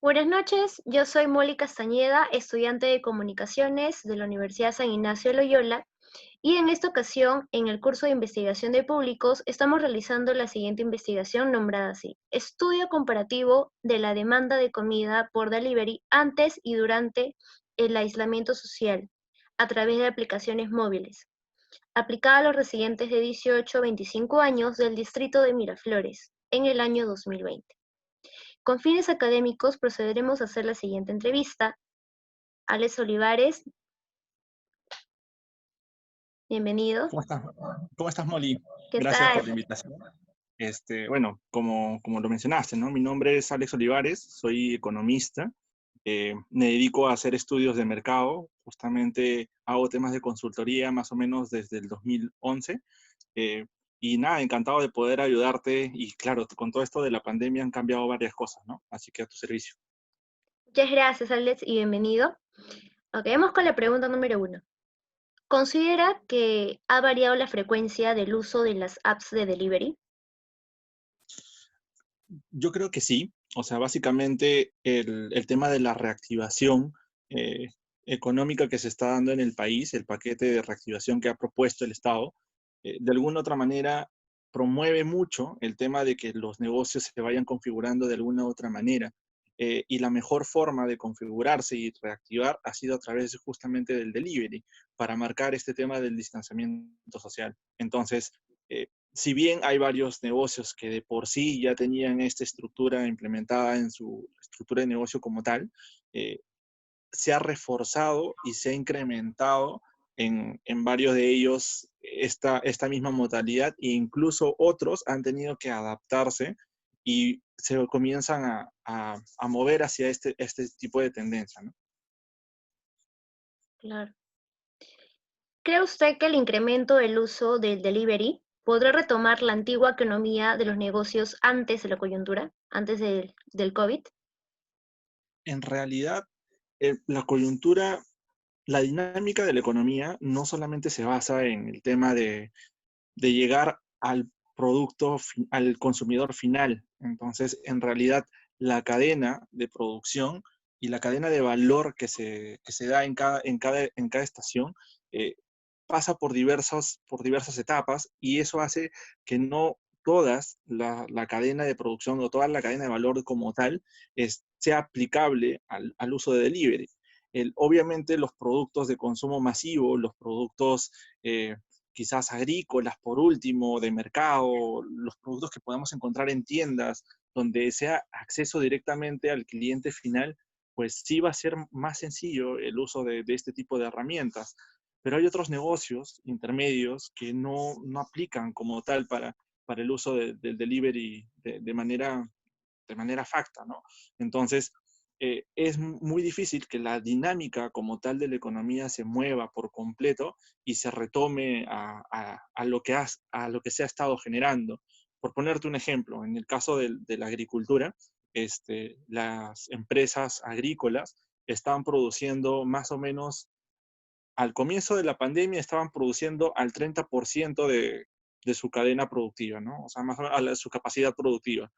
Buenas noches, yo soy Molly Castañeda, estudiante de Comunicaciones de la Universidad San Ignacio de Loyola, y en esta ocasión, en el curso de Investigación de Públicos, estamos realizando la siguiente investigación nombrada así: Estudio comparativo de la demanda de comida por delivery antes y durante el aislamiento social, a través de aplicaciones móviles, aplicada a los residentes de 18 a 25 años del distrito de Miraflores, en el año 2020. Con fines académicos procederemos a hacer la siguiente entrevista. Alex Olivares, bienvenido. ¿Cómo estás? ¿Cómo estás, Molly? ¿Qué Gracias tal? por la invitación. Bueno, como lo mencionaste, ¿no? Mi nombre es Alex Olivares, soy economista, me dedico a hacer estudios de mercado, justamente hago temas de consultoría más o menos desde el 2011, eh, y nada, encantado de poder ayudarte, y claro, con todo esto de la pandemia han cambiado varias cosas, ¿no? Así que a tu servicio. Muchas gracias, Alex, y bienvenido. Ok, vamos con la pregunta número uno. ¿Considera que ha variado la frecuencia del uso de las apps de delivery? Yo creo que sí. O sea, básicamente el tema de la reactivación eh, económica que se está dando en el país, el paquete de reactivación que ha propuesto el Estado, de alguna u otra manera promueve mucho el tema de que los negocios se vayan configurando de alguna u otra manera. Y la mejor forma de configurarse y reactivar ha sido a través justamente del delivery, para marcar este tema del distanciamiento social. Entonces, si bien hay varios negocios que de por sí ya tenían esta estructura implementada en su estructura de negocio como tal, eh, se ha reforzado y se ha incrementado en varios de ellos esta misma modalidad, e incluso otros han tenido que adaptarse y se comienzan a mover hacia este tipo de tendencia, ¿no? Claro. ¿Cree usted que el incremento del uso del delivery podrá retomar la antigua economía de los negocios antes de la coyuntura, antes del COVID? En realidad, la coyuntura, la dinámica de la economía no solamente se basa en el tema de llegar al producto, al consumidor final. Entonces, en realidad, la cadena de producción y la cadena de valor que se da en cada estación eh, pasa por diversas etapas, y eso hace que no todas la cadena de producción o toda la cadena de valor como tal sea aplicable al uso de delivery. Obviamente los productos de consumo masivo, los productos quizás agrícolas, por último, de mercado, los productos que podamos encontrar en tiendas, donde sea acceso directamente al cliente final, pues sí va a ser más sencillo el uso de este tipo de herramientas. Pero hay otros negocios intermedios que no aplican como tal para el uso del delivery de manera facta, ¿no? Entonces, es muy difícil que la dinámica como tal de la economía se mueva por completo y se retome a lo que se ha estado generando. Por ponerte un ejemplo, en el caso de la agricultura, las empresas agrícolas estaban produciendo más o menos, al comienzo de la pandemia estaban produciendo al 30% de su cadena productiva, ¿no? O sea, más o menos su capacidad productiva.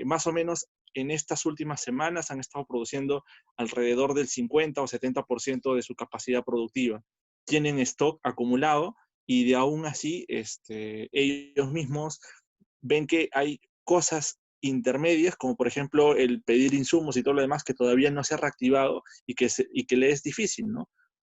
Más o menos en estas últimas semanas han estado produciendo alrededor del 50 o 70% de su capacidad productiva. Tienen stock acumulado, y de aún así ellos mismos ven que hay cosas intermedias, como por ejemplo el pedir insumos y todo lo demás, que todavía no se ha reactivado y que le es difícil, ¿no?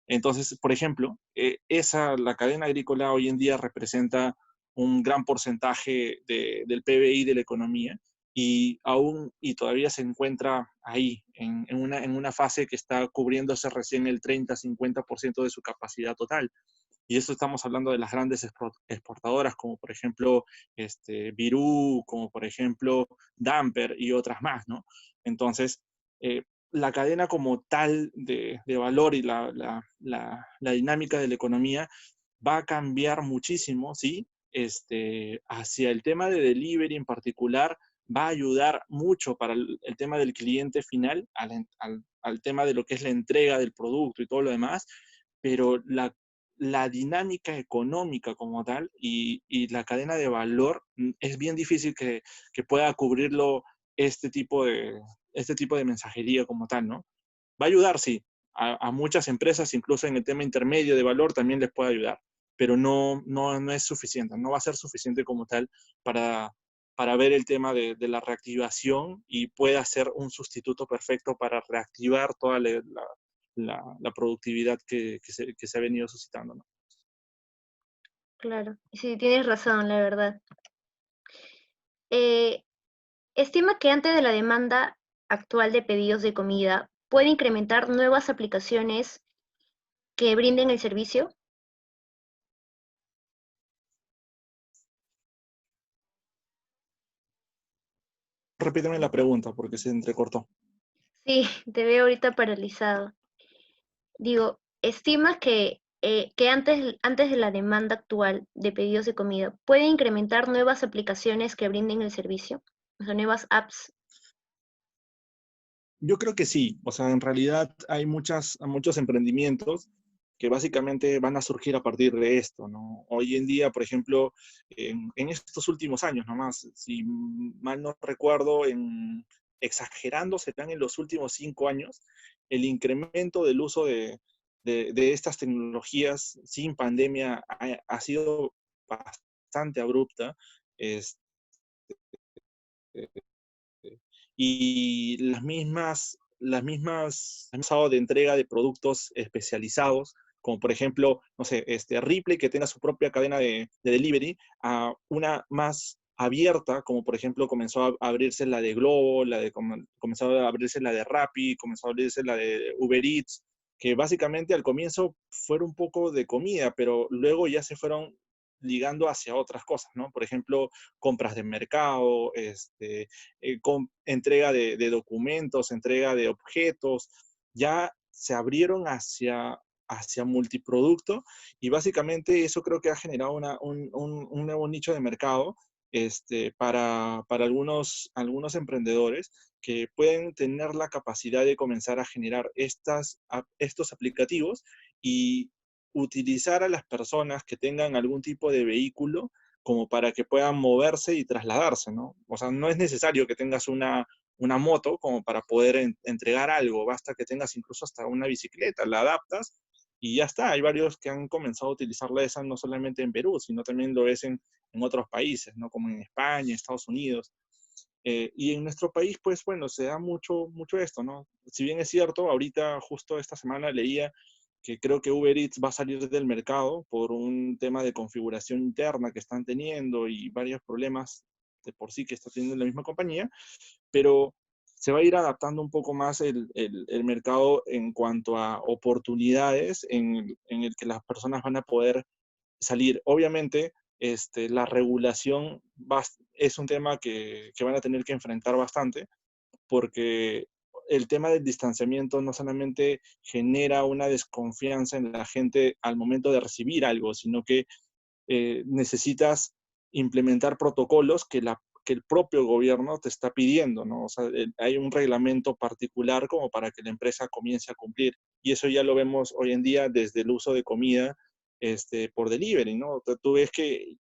Entonces, por ejemplo, la cadena agrícola hoy en día representa un gran porcentaje del PBI de la economía, y todavía se encuentra ahí, en una fase que está cubriéndose recién el 30-50% de su capacidad total. Y eso estamos hablando de las grandes exportadoras, como por ejemplo Virú, como por ejemplo Damper y otras más, ¿no? Entonces, la cadena como tal de valor y la dinámica de la economía va a cambiar muchísimo, ¿sí? Hacia el tema de delivery en particular, va a ayudar mucho para el tema del cliente final, al tema de lo que es la entrega del producto y todo lo demás, pero la dinámica económica como tal y la cadena de valor, es bien difícil que pueda cubrirlo este tipo este tipo de mensajería como tal, ¿no? Va a ayudar, sí, a muchas empresas, incluso en el tema intermedio de valor también les puede ayudar, pero no es suficiente, no va a ser suficiente como tal para, para ver el tema de la reactivación y pueda ser un sustituto perfecto para reactivar toda la productividad que se ha venido suscitando, ¿no? Claro, sí, tienes razón, la verdad. Eh, estima que antes de la demanda actual de pedidos de comida, puede incrementar nuevas aplicaciones que brinden el servicio. Repíteme la pregunta porque se entrecortó. Sí, te veo ahorita paralizado. Digo, estima que antes de la demanda actual de pedidos de comida, puede incrementar nuevas aplicaciones que brinden el servicio, o sea, nuevas apps. Yo creo que sí, o sea, en realidad hay muchos emprendimientos que básicamente van a surgir a partir de esto, ¿no? Hoy en día, por ejemplo, en estos últimos años nomás, si mal no recuerdo, exagerando, serán en los últimos 5 años, el incremento del uso de estas tecnologías sin pandemia ha sido bastante abrupta. Este, y han pasado de entrega de productos especializados, como por ejemplo, no sé, Ripley, que tenga su propia cadena de delivery, a una más abierta, como por ejemplo comenzó a abrirse la de Globo, comenzó a abrirse la de Rappi, comenzó a abrirse la de Uber Eats, que básicamente al comienzo fueron un poco de comida, pero luego ya se fueron ligando hacia otras cosas, ¿no? Por ejemplo, compras de mercado, con entrega de documentos, entrega de objetos, ya se abrieron hacia multiproducto y básicamente eso creo que ha generado un nuevo nicho de mercado para algunos emprendedores que pueden tener la capacidad de comenzar a generar estos aplicativos y utilizar a las personas que tengan algún tipo de vehículo como para que puedan moverse y trasladarse, ¿no? O sea, no es necesario que tengas una moto como para poder entregar algo, basta que tengas incluso hasta una bicicleta, la adaptas y ya está. Hay varios que han comenzado a utilizarla esa no solamente en Perú, sino también lo es en otros países, ¿no? Como en España, Estados Unidos. Y en nuestro país, pues bueno, se da mucho esto, ¿no? Si bien es cierto, ahorita justo esta semana leía que creo que Uber Eats va a salir del mercado por un tema de configuración interna que están teniendo y varios problemas de por sí que está teniendo la misma compañía, pero se va a ir adaptando un poco más el mercado en cuanto a oportunidades en el que las personas van a poder salir. Obviamente, la regulación es un tema que van a tener que enfrentar bastante, porque el tema del distanciamiento no solamente genera una desconfianza en la gente al momento de recibir algo, sino que necesitas implementar protocolos que el propio gobierno te está pidiendo, ¿no? O sea, hay un reglamento particular como para que la empresa comience a cumplir. Y eso ya lo vemos hoy en día desde el uso de comida por delivery, ¿no? Tú ves que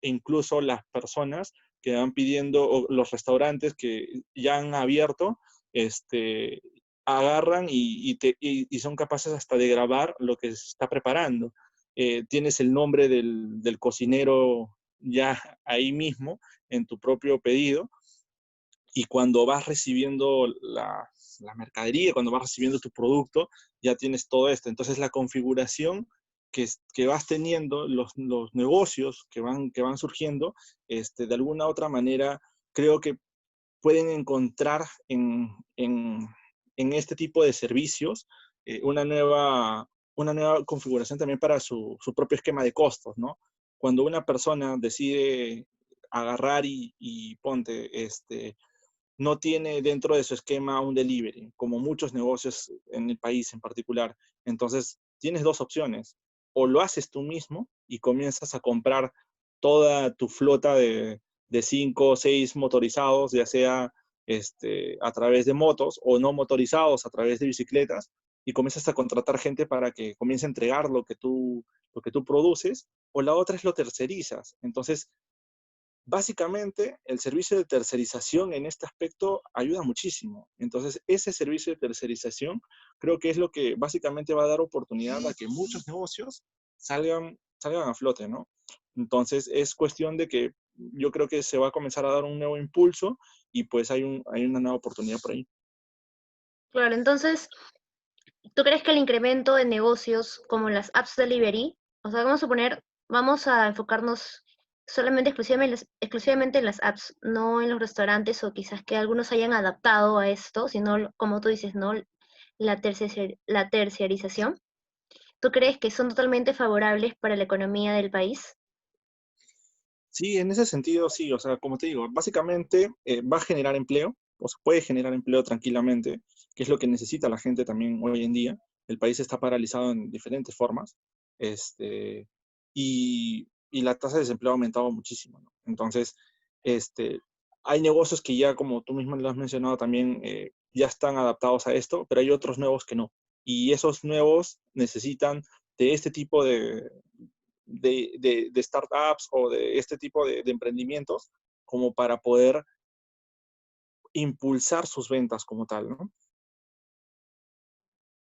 incluso las personas que van pidiendo, o los restaurantes que ya han abierto, agarran y son capaces hasta de grabar lo que se está preparando. Tienes el nombre del cocinero ya ahí mismo en tu propio pedido y cuando vas recibiendo la mercadería, cuando vas recibiendo tu producto, ya tienes todo esto. Entonces la configuración que vas teniendo, los negocios que van surgiendo, de alguna u otra manera, creo que pueden encontrar en este tipo de servicios una nueva configuración también para su propio esquema de costos, ¿no? Cuando una persona decide agarrar y ponte, no tiene dentro de su esquema un delivery, como muchos negocios en el país en particular. Entonces, tienes dos opciones. O lo haces tú mismo y comienzas a comprar toda tu flota de 5 o 6 motorizados, ya sea a través de motos o no motorizados a través de bicicletas, y comienzas a contratar gente para que comience a entregar lo que tú produces, o la otra es lo tercerizas. Entonces, básicamente el servicio de tercerización en este aspecto ayuda muchísimo. Entonces, ese servicio de tercerización creo que es lo que básicamente va a dar oportunidad a que muchos negocios salgan a flote, ¿no? Entonces, es cuestión de que yo creo que se va a comenzar a dar un nuevo impulso y pues hay una nueva oportunidad por ahí. Claro, entonces, ¿tú crees que el incremento de negocios como las apps delivery, o sea, vamos a suponer, vamos a enfocarnos solamente exclusivamente en las apps, no en los restaurantes o quizás que algunos hayan adaptado a esto, sino como tú dices, ¿no? La terciarización. ¿Tú crees que son totalmente favorables para la economía del país? Sí, en ese sentido, sí, o sea, como te digo, básicamente va a generar empleo, o se puede generar empleo tranquilamente, que es lo que necesita la gente también hoy en día. El país está paralizado en diferentes formas, y la tasa de desempleo ha aumentado muchísimo, ¿no? Entonces, este, hay negocios que ya, como tú mismo lo has mencionado también, ya están adaptados a esto, pero hay otros nuevos que no. Y esos nuevos necesitan de este tipo de startups o de este tipo de emprendimientos como para poder impulsar sus ventas como tal, ¿no?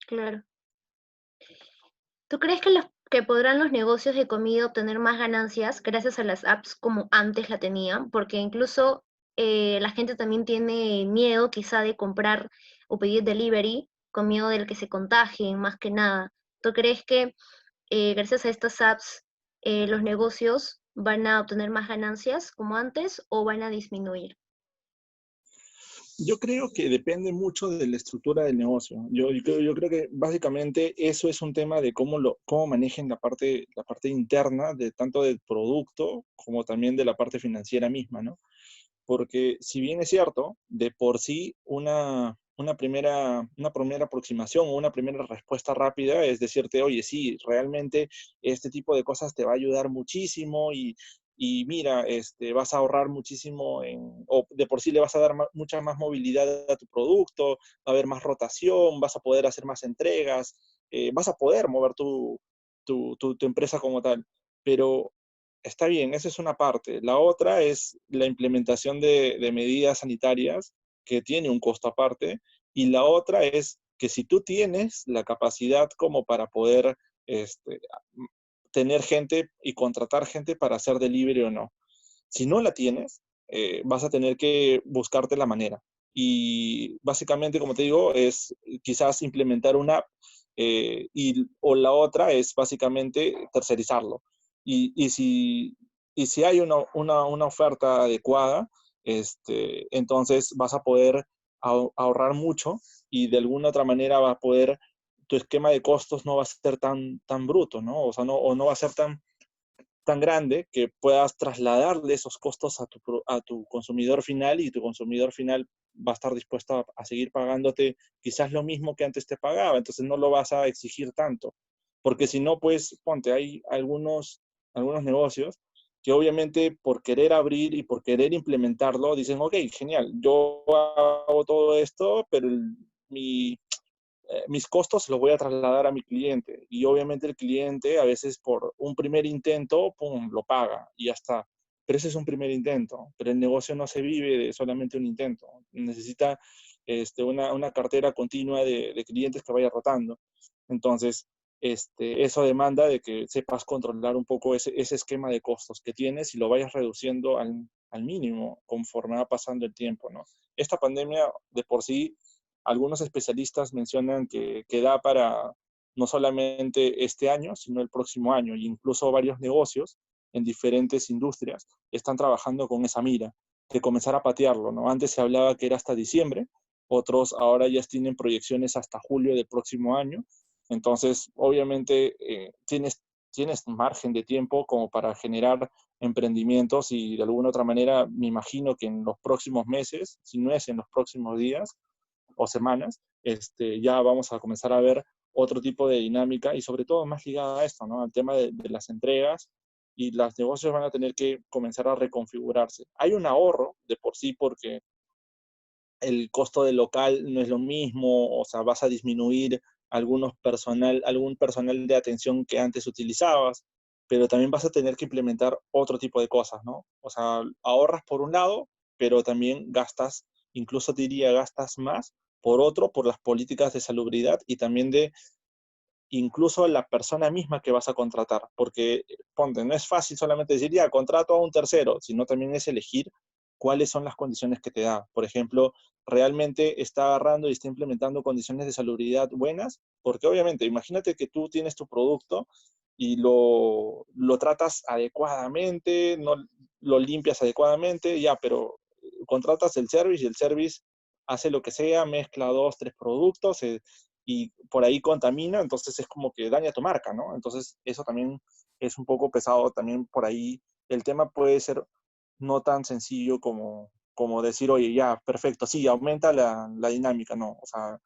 Claro. ¿Tú crees que que podrán los negocios de comida obtener más ganancias gracias a las apps como antes la tenían? Porque incluso la gente también tiene miedo quizá de comprar o pedir delivery con miedo del que se contagien, más que nada. ¿Tú crees que gracias a estas apps los negocios van a obtener más ganancias como antes o van a disminuir? Yo creo que depende mucho de la estructura del negocio. Yo creo que básicamente eso es un tema de cómo manejen la parte interna de tanto del producto como también de la parte financiera misma, ¿no? Porque si bien es cierto, de por sí una primera aproximación o una primera respuesta rápida es decirte, oye, sí, realmente este tipo de cosas te va a ayudar muchísimo y mira, vas a ahorrar muchísimo o de por sí le vas a dar mucha más movilidad a tu producto, va a haber más rotación, vas a poder hacer más entregas, vas a poder mover tu empresa como tal. Pero está bien, esa es una parte. La otra es la implementación de medidas sanitarias que tiene un costo aparte. Y la otra es que si tú tienes la capacidad como para poder este, tener gente y contratar gente para hacer delivery o no. Si no la tienes, vas a tener que buscarte la manera. Y básicamente, como te digo, es quizás implementar una app o la otra es básicamente tercerizarlo. Y si hay una oferta adecuada, entonces vas a poder ahorrar mucho y de alguna otra manera va a poder, tu esquema de costos no va a ser tan bruto, ¿no? O sea, o no va a ser tan grande que puedas trasladarle esos costos a tu consumidor final y tu consumidor final va a estar dispuesto a seguir pagándote quizás lo mismo que antes te pagaba, entonces no lo vas a exigir tanto, porque si no, pues ponte, hay algunos negocios que obviamente por querer abrir y por querer implementarlo dicen, ok, genial, yo hago todo esto, pero mis costos los voy a trasladar a mi cliente. Y obviamente el cliente a veces por un primer intento, pum, lo paga y ya está. Pero ese es un primer intento. Pero el negocio no se vive de solamente un intento. Necesita una cartera continua de clientes que vaya rotando. Entonces, eso demanda de que sepas controlar un poco ese esquema de costos que tienes y lo vayas reduciendo al mínimo conforme va pasando el tiempo, ¿no? Esta pandemia de por sí algunos especialistas mencionan que da para no solamente este año, sino el próximo año, e incluso varios negocios en diferentes industrias están trabajando con esa mira, de comenzar a patearlo, ¿no? Antes se hablaba que era hasta diciembre, otros ahora ya tienen proyecciones hasta julio del próximo año, entonces obviamente tienes margen de tiempo como para generar emprendimientos y de alguna otra manera me imagino que en los próximos meses, si no es en los próximos días, o semanas, ya vamos a comenzar a ver otro tipo de dinámica y sobre todo más ligada a esto, ¿no? Al tema de las entregas y los negocios van a tener que comenzar a reconfigurarse. Hay un ahorro de por sí porque el costo del local no es lo mismo, o sea, vas a disminuir algún personal de atención que antes utilizabas, pero también vas a tener que implementar otro tipo de cosas, ¿no? O sea, ahorras por un lado, pero también gastas, incluso te diría, gastas más por otro, por las políticas de salubridad y también de incluso la persona misma que vas a contratar, porque ponte, no es fácil solamente decir, ya, contrato a un tercero, sino también es elegir cuáles son las condiciones que te da. Por ejemplo, realmente está agarrando y está implementando condiciones de salubridad buenas, porque obviamente, imagínate que tú tienes tu producto y lo tratas adecuadamente, no lo limpias adecuadamente, ya, pero contratas el service y el service hace lo que sea, mezcla dos, tres productos, y por ahí contamina, entonces es como que daña tu marca, ¿no? Entonces eso también es un poco pesado, también por ahí el tema puede ser no tan sencillo como decir, oye, ya, perfecto, sí, aumenta la dinámica, no, o sea,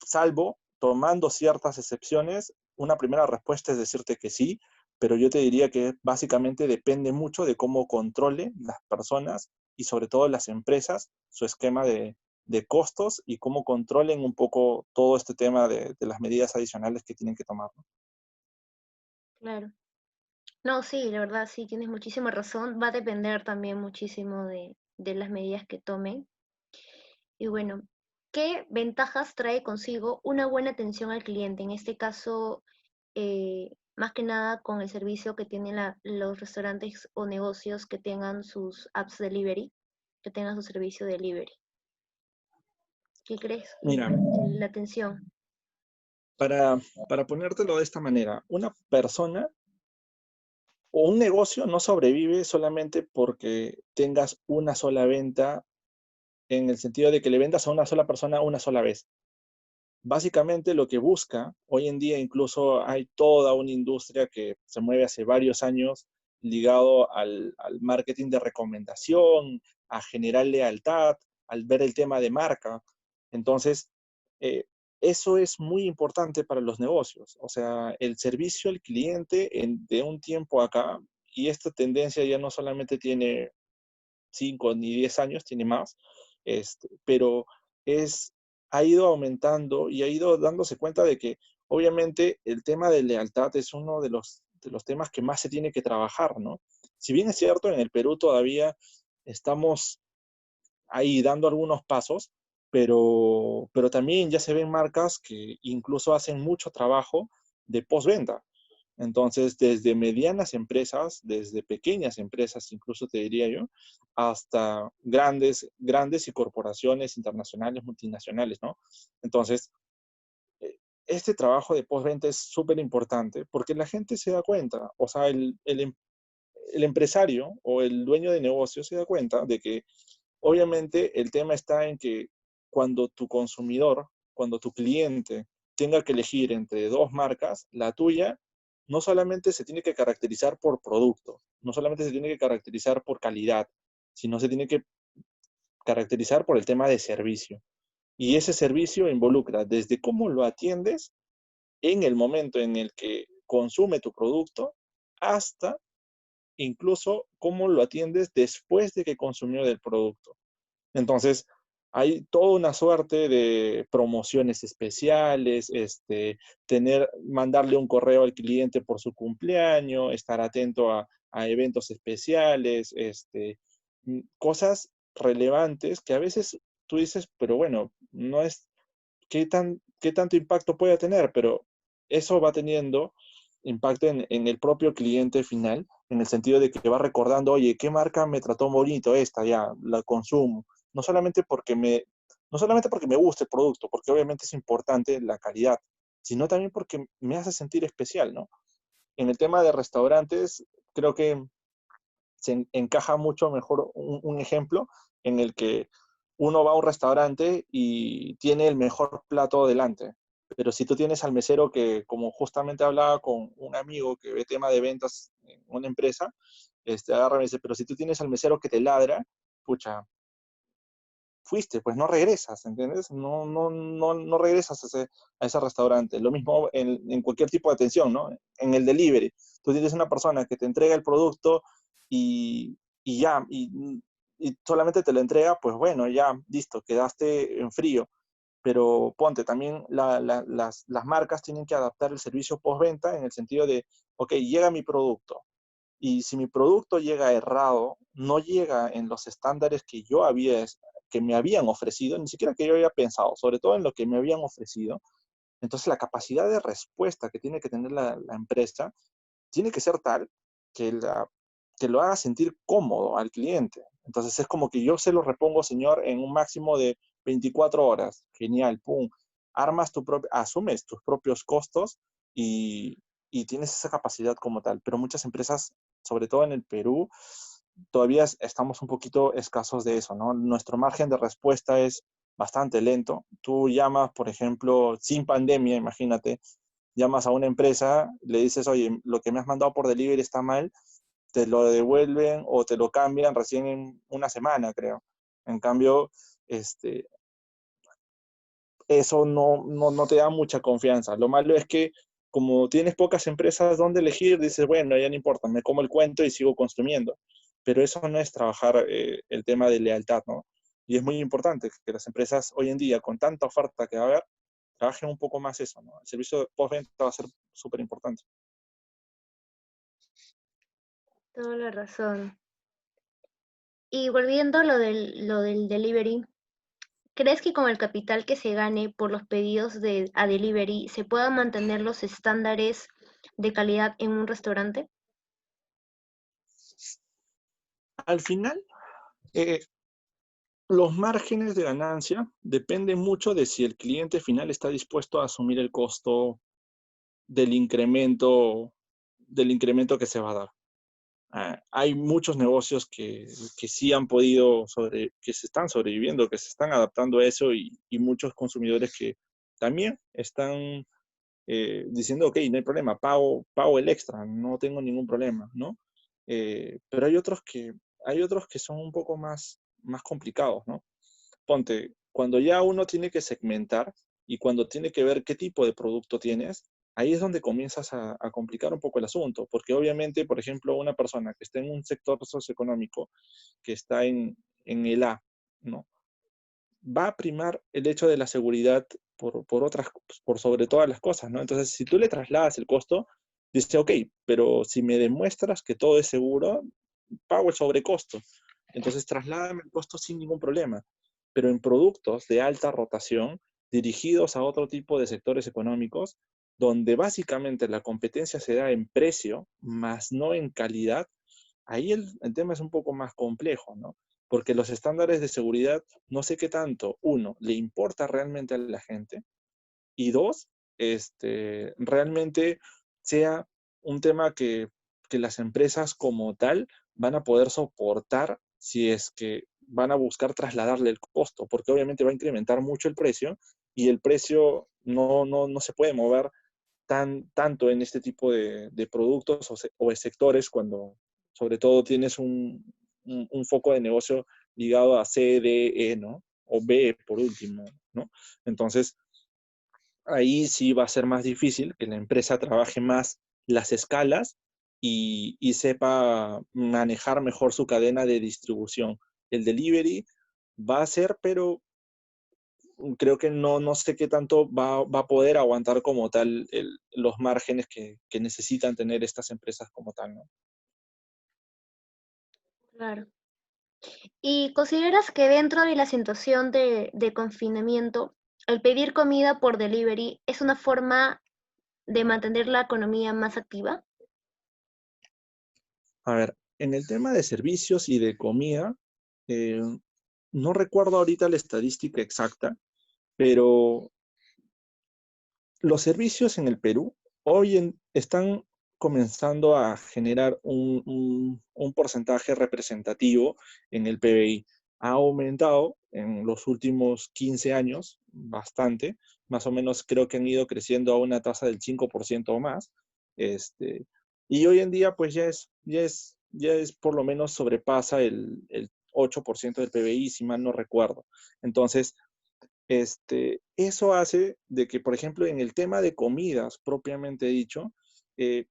salvo tomando ciertas excepciones, una primera respuesta es decirte que sí, pero yo te diría que básicamente depende mucho de cómo controle las personas y sobre todo las empresas su esquema de costos y cómo controlen un poco todo este tema de las medidas adicionales que tienen que tomar, ¿no? Claro. No, sí, la verdad, sí, tienes muchísima razón. Va a depender también muchísimo de las medidas que tomen. Y bueno, ¿qué ventajas trae consigo una buena atención al cliente? En este caso, más que nada con el servicio que tienen los restaurantes o negocios que tengan sus apps delivery, que tengan su servicio delivery. ¿Qué crees? Mira, La atención. para ponértelo de esta manera, una persona o un negocio no sobrevive solamente porque tengas una sola venta en el sentido de que le vendas a una sola persona una sola vez. Básicamente lo que busca, hoy en día incluso hay toda una industria que se mueve hace varios años ligado al marketing de recomendación, a generar lealtad, al ver el tema de marca. Entonces, eh, eso es muy importante para los negocios. O sea, el servicio al cliente de un tiempo acá, y esta tendencia ya no solamente tiene 5 ni 10 años, tiene más, pero es, ha ido aumentando y ha ido dándose cuenta de que obviamente el tema de lealtad es uno de los temas que más se tiene que trabajar, ¿no? Si bien es cierto, en el Perú todavía estamos ahí dando algunos pasos, pero también ya se ven marcas que incluso hacen mucho trabajo de postventa. Entonces, desde medianas empresas, desde pequeñas empresas, incluso te diría yo, hasta grandes y corporaciones internacionales, multinacionales, ¿no? Entonces, eh, este trabajo de postventa es súper importante porque la gente se da cuenta, o sea, el empresario o el dueño de negocio se da cuenta de que obviamente el tema está en que cuando tu consumidor, cuando tu cliente tenga que elegir entre dos marcas, la tuya no solamente se tiene que caracterizar por producto, no solamente se tiene que caracterizar por calidad, sino se tiene que caracterizar por el tema de servicio. Y ese servicio involucra desde cómo lo atiendes en el momento en el que consume tu producto hasta incluso cómo lo atiendes después de que consumió del producto. Entonces, hay toda una suerte de promociones especiales, mandarle un correo al cliente por su cumpleaños, estar atento a eventos especiales, cosas relevantes que a veces tú dices, pero bueno, no es, qué tanto impacto puede tener? Pero eso va teniendo impacto en el propio cliente final, en el sentido de que va recordando, oye, ¿qué marca me trató bonito esta? Ya, la consumo. No solamente porque me, no solamente porque me gusta el producto, porque obviamente es importante la calidad, sino también porque me hace sentir especial, ¿no? En el tema de restaurantes, creo que se encaja mucho mejor un ejemplo en el que uno va a un restaurante y tiene el mejor plato delante. Pero si tú tienes al mesero que, como justamente hablaba con un amigo que ve tema de ventas en una empresa, agarra y me dice, pero si tú tienes al mesero que te ladra, pucha, fuiste, pues no regresas, ¿entiendes? No regresas a ese restaurante. Lo mismo en cualquier tipo de atención, ¿no? En el delivery. Tú tienes una persona que te entrega el producto y ya, y solamente te lo entrega, pues bueno, ya, listo, quedaste en frío. pero ponte, también las marcas tienen que adaptar el servicio postventa en el sentido de, ok, llega mi producto, y si mi producto llega errado, no llega en los estándares que me habían ofrecido, ni siquiera que yo había pensado, sobre todo en lo que me habían ofrecido, entonces la capacidad de respuesta que tiene que tener la empresa tiene que ser tal que, que lo haga sentir cómodo al cliente. Entonces es como que yo se lo repongo, señor, en un máximo de 24 horas. Genial, pum. Asumes tus propios costos y, y tienes esa capacidad como tal. Pero muchas empresas, sobre todo en el Perú, todavía estamos un poquito escasos de eso, ¿no? Nuestro margen de respuesta es bastante lento. Tú llamas, por ejemplo, sin pandemia, imagínate, llamas a una empresa, le dices, oye, lo que me has mandado por delivery está mal, te lo devuelven o te lo cambian recién en una semana, creo. En cambio, este, eso no te da mucha confianza. Lo malo es que como tienes pocas empresas donde elegir, dices, bueno, ya no importa, me como el cuento y sigo consumiendo. Pero eso no es trabajar el tema de lealtad, ¿no? Y es muy importante que las empresas hoy en día, con tanta oferta que va a haber, trabajen un poco más eso, ¿no? El servicio de postventa va a ser súper importante. Toda la razón. Y volviendo a lo del delivery, ¿crees que con el capital que se gane por los pedidos a delivery se puedan mantener los estándares de calidad en un restaurante? Al final, eh, los márgenes de ganancia dependen mucho de si el cliente final está dispuesto a asumir el costo del incremento, del incremento que se va a dar. Hay muchos negocios que sí han podido, que se están sobreviviendo, que se están adaptando a eso y muchos consumidores que también están diciendo, ok, no hay problema, pago el extra, no tengo ningún problema, ¿no? Pero hay otros que son un poco más complicados, ¿no? Ponte, cuando ya uno tiene que segmentar y cuando tiene que ver qué tipo de producto tienes, ahí es donde comienzas a complicar un poco el asunto, porque obviamente, por ejemplo, una persona que está en un sector socioeconómico, que está en el A, ¿no? Va a primar el hecho de la seguridad por sobre todas las cosas, ¿no? Entonces, si tú le trasladas el costo, dice, ok, pero si me demuestras que todo es seguro, pago el sobrecosto. Entonces, trasládame el costo sin ningún problema. Pero en productos de alta rotación, dirigidos a otro tipo de sectores económicos, donde básicamente la competencia se da en precio, más no en calidad, ahí el tema es un poco más complejo, ¿no? Porque los estándares de seguridad, no sé qué tanto, uno, le importa realmente a la gente, y dos, realmente sea un tema que las empresas como tal van a poder soportar si es que van a buscar trasladarle el costo, porque obviamente va a incrementar mucho el precio y el precio no se puede mover tanto en este tipo de productos o de sectores cuando sobre todo tienes un foco de negocio ligado a C, D, E, ¿no? O B por último, ¿no? Entonces, ahí sí va a ser más difícil que la empresa trabaje más las escalas y sepa manejar mejor su cadena de distribución. El delivery va a ser, pero creo que no sé qué tanto va a poder aguantar como tal los márgenes que necesitan tener estas empresas como tal, ¿no? Claro. ¿Y consideras que dentro de la situación de confinamiento, el pedir comida por delivery es una forma de mantener la economía más activa? A ver, en el tema de servicios y de comida, eh, no recuerdo ahorita la estadística exacta, pero los servicios en el Perú están comenzando a generar un porcentaje representativo en el PBI. Ha aumentado en los últimos 15 años bastante, más o menos creo que han ido creciendo a una tasa del 5% o más. Este, y hoy en día pues ya es por lo menos sobrepasa el 8% del PBI, si mal no recuerdo. Entonces, eso hace de que, por ejemplo, en el tema de comidas propiamente dicho, eh,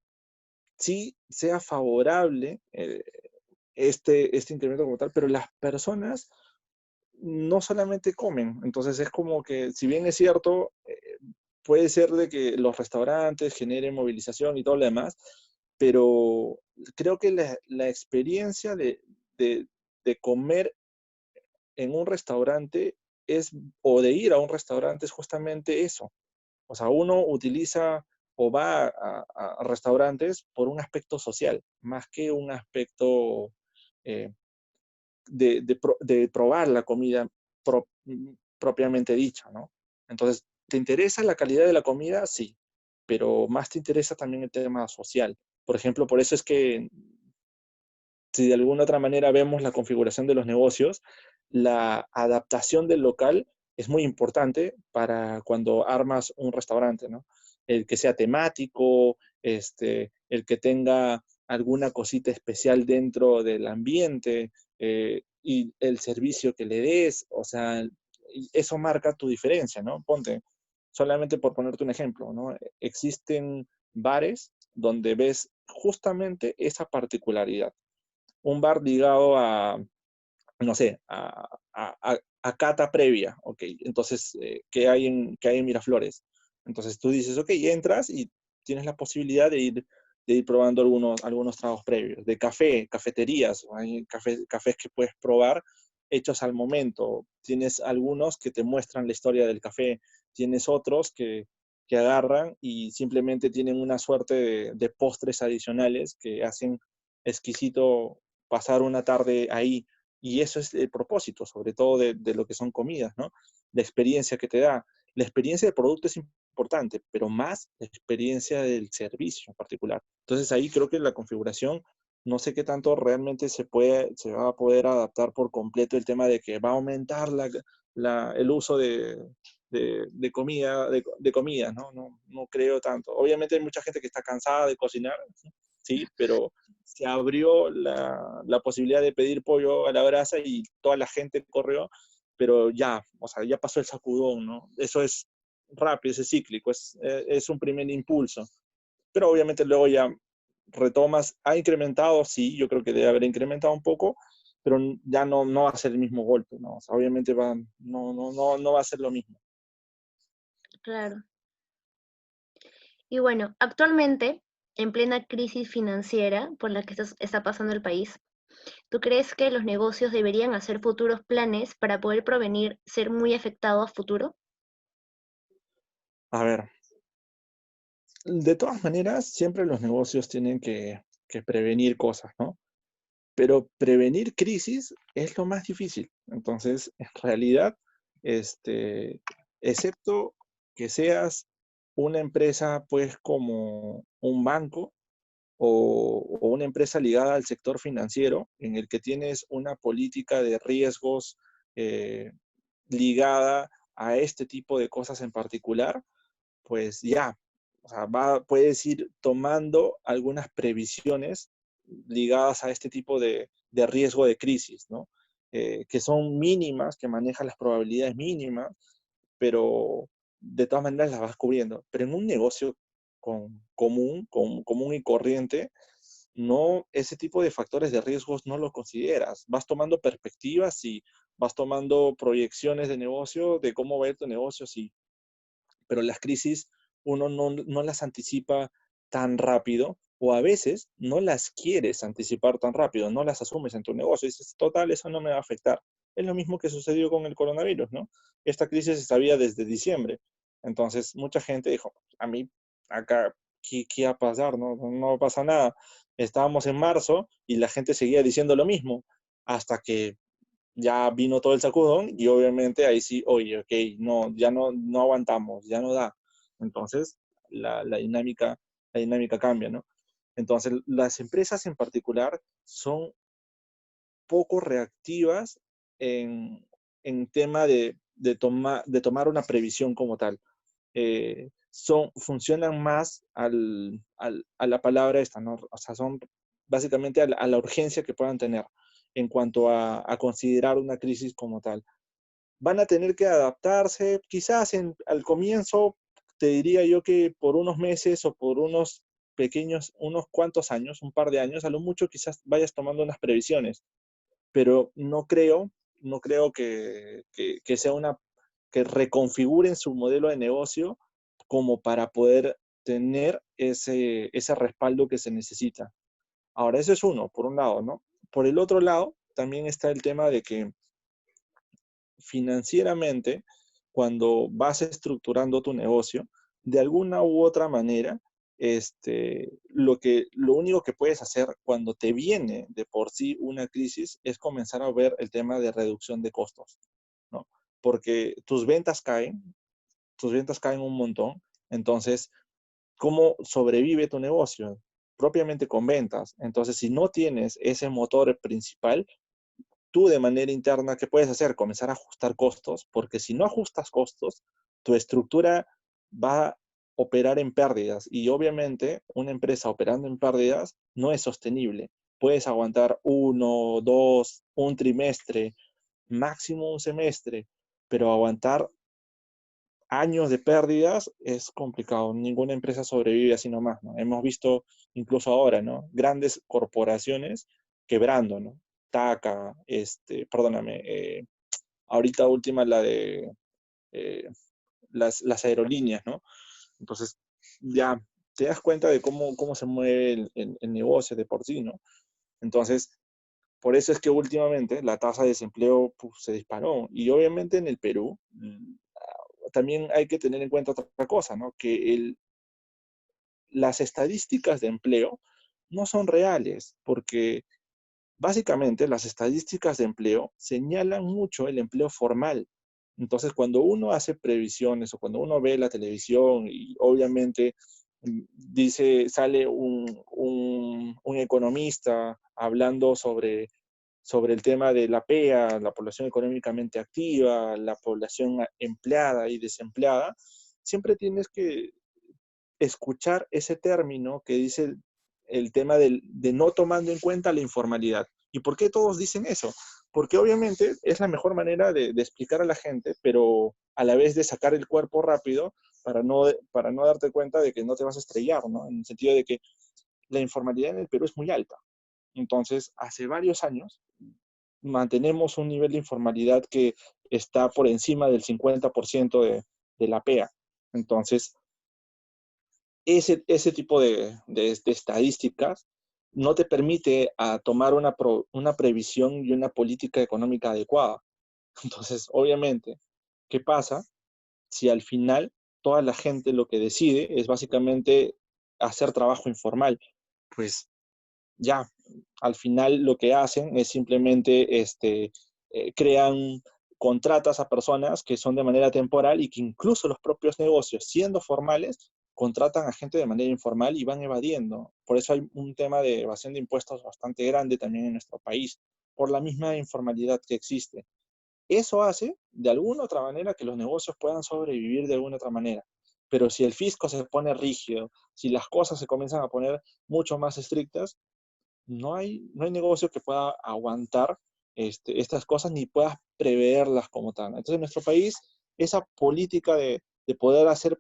sí sea favorable este incremento como tal, pero las personas no solamente comen. Entonces es como que, si bien es cierto, puede ser de que los restaurantes generen movilización y todo lo demás, pero creo que la experiencia de, de comer en un restaurante es, o de ir a un restaurante es justamente eso. O sea, uno utiliza o va a restaurantes por un aspecto social, más que un aspecto eh, de probar la comida pro- propiamente dicha, ¿no? Entonces, ¿te interesa la calidad de la comida? Sí, pero más te interesa también el tema social. Por ejemplo, por eso es que si de alguna otra manera vemos la configuración de los negocios, la adaptación del local es muy importante para cuando armas un restaurante, ¿no? El que sea temático, el que tenga alguna cosita especial dentro del ambiente, y el servicio que le des, o sea, eso marca tu diferencia, ¿no? Ponte, solamente por ponerte un ejemplo, ¿no? Existen bares donde ves justamente esa particularidad, un bar ligado a, no sé, a cata previa, ok. Entonces, qué hay en Miraflores? Entonces tú dices, ok, entras y tienes la posibilidad de ir probando algunos tragos previos. De café, cafeterías, hay cafés que puedes probar hechos al momento. Tienes algunos que te muestran la historia del café, tienes otros que agarran y simplemente tienen una suerte de postres adicionales que hacen exquisito pasar una tarde ahí. Y eso es el propósito, sobre todo de lo que son comidas, ¿no? La experiencia que te da. La experiencia del producto es importante, pero más la experiencia del servicio en particular. Entonces ahí creo que la configuración, no sé qué tanto realmente se va a poder adaptar por completo el tema de que va a aumentar el uso de comida, de comida, ¿no? No creo tanto. Obviamente hay mucha gente que está cansada de cocinar, sí, pero se abrió la posibilidad de pedir pollo a la brasa y toda la gente corrió, pero ya, o sea, ya pasó el sacudón, ¿no? Eso es rápido, es cíclico, es un primer impulso, pero obviamente luego ya retomas, ha incrementado, sí, yo creo que debe haber incrementado un poco, pero ya no va a ser el mismo golpe, ¿no? O sea, obviamente no va a ser lo mismo. Claro. Y bueno, actualmente, en plena crisis financiera por la que está pasando el país, ¿tú crees que los negocios deberían hacer futuros planes para poder prevenir ser muy afectados a futuro? A ver, de todas maneras, siempre los negocios tienen que prevenir cosas, ¿no? Pero prevenir crisis es lo más difícil. Entonces, en realidad, excepto que seas una empresa, pues, como un banco o una empresa ligada al sector financiero, en el que tienes una política de riesgos eh, ligada a este tipo de cosas en particular, pues ya, o sea, puedes ir tomando algunas previsiones ligadas a este tipo de riesgo de crisis, ¿no? Que son mínimas, que manejan las probabilidades mínimas, pero de todas maneras las vas cubriendo. Pero en un negocio común y corriente, no, ese tipo de factores de riesgos no los consideras. Vas tomando perspectivas y vas tomando proyecciones de negocio, de cómo va a ir tu negocio, sí, pero las crisis uno no las anticipa tan rápido, o a veces no las quieres anticipar tan rápido, no las asumes en tu negocio. Dices, total, eso no me va a afectar. Es lo mismo que sucedió con el coronavirus, ¿no? Esta crisis se sabía desde diciembre. Entonces, mucha gente dijo, a mí, acá, ¿qué va a pasar? No pasa nada. Estábamos en marzo y la gente seguía diciendo lo mismo, hasta que ya vino todo el sacudón y obviamente ahí sí, oye, ok, no, ya no aguantamos, ya no da. Entonces, la dinámica cambia, ¿no? Entonces, las empresas en particular son poco reactivas en tema de tomar una previsión como tal. Funcionan más a la palabra esta, ¿no? O sea, son básicamente a la urgencia que puedan tener en cuanto a considerar una crisis como tal. Van a tener que adaptarse, quizás al comienzo, te diría yo que por unos meses o por unos pequeños, unos cuantos años, un par de años, a lo mucho quizás vayas tomando unas previsiones, pero no creo no creo que sea que reconfiguren su modelo de negocio como para poder tener ese respaldo que se necesita. Ahora, eso es uno, por un lado, ¿no? Por el otro lado, también está el tema de que financieramente, cuando vas estructurando tu negocio, de alguna u otra manera, lo único que puedes hacer cuando te viene de por sí una crisis es comenzar a ver el tema de reducción de costos, ¿no? Porque tus ventas caen un montón, entonces, ¿cómo sobrevive tu negocio? Propiamente con ventas. Entonces, si no tienes ese motor principal, tú de manera interna, ¿qué puedes hacer? Comenzar a ajustar costos, porque si no ajustas costos, tu estructura va a operar en pérdidas y obviamente una empresa operando en pérdidas no es sostenible. Puedes aguantar uno, dos, un trimestre, máximo un semestre, pero aguantar años de pérdidas es complicado. Ninguna empresa sobrevive así nomás, ¿no? Hemos visto incluso ahora, ¿no? Grandes corporaciones quebrando, ¿no? TACA, perdóname, ahorita última la de eh, las aerolíneas, ¿no? Entonces, ya te das cuenta de cómo se mueve el negocio de por sí, ¿no? Entonces, por eso es que últimamente la tasa de desempleo pues, se disparó. Y obviamente en el Perú también hay que tener en cuenta otra cosa, ¿no? Que las estadísticas de empleo no son reales, porque básicamente las estadísticas de empleo señalan mucho el empleo formal. Entonces, cuando uno hace previsiones o cuando uno ve la televisión y obviamente sale un economista hablando sobre el tema de la PEA, la población económicamente activa, la población empleada y desempleada, siempre tienes que escuchar ese término que dice el tema de no tomando en cuenta la informalidad. ¿Y por qué todos dicen eso? Porque obviamente es la mejor manera de explicar a la gente, pero a la vez de sacar el cuerpo rápido para no darte cuenta de que no te vas a estrellar, ¿no? En el sentido de que la informalidad en el Perú es muy alta. Entonces, hace varios años mantenemos un nivel de informalidad que está por encima del 50% de la PEA. Entonces, ese tipo de estadísticas no te permite tomar una previsión y una política económica adecuada. Entonces, obviamente, ¿qué pasa si al final toda la gente lo que decide es básicamente hacer trabajo informal? Pues ya, al final lo que hacen es simplemente crean contratas a personas que son de manera temporal y que incluso los propios negocios, siendo formales, contratan a gente de manera informal y van evadiendo. Por eso hay un tema de evasión de impuestos bastante grande también en nuestro país, por la misma informalidad que existe. Eso hace, de alguna otra manera, que los negocios puedan sobrevivir de alguna otra manera. Pero si el fisco se pone rígido, si las cosas se comienzan a poner mucho más estrictas, no hay negocio que pueda aguantar estas cosas ni puedas preverlas como tal. Entonces, en nuestro país, esa política de poder hacer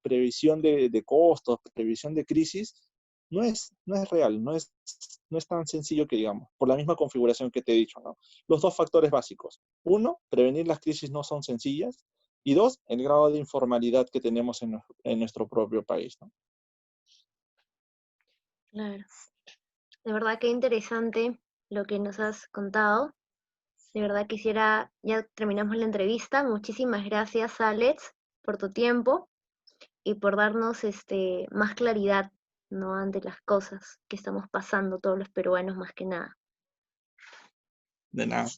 previsión de costos, previsión de crisis, no es real, no es tan sencillo que digamos, por la misma configuración que te he dicho, ¿no? Los dos factores básicos. Uno, prevenir las crisis no son sencillas. Y dos, el grado de informalidad que tenemos en nuestro propio país, ¿no? Claro. De verdad que interesante lo que nos has contado. De verdad quisiera, ya terminamos la entrevista. Muchísimas gracias, Alex, por tu tiempo y por darnos más claridad, ¿no? Ante las cosas que estamos pasando todos los peruanos más que nada. De nada.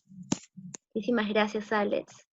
Muchísimas gracias, Alex.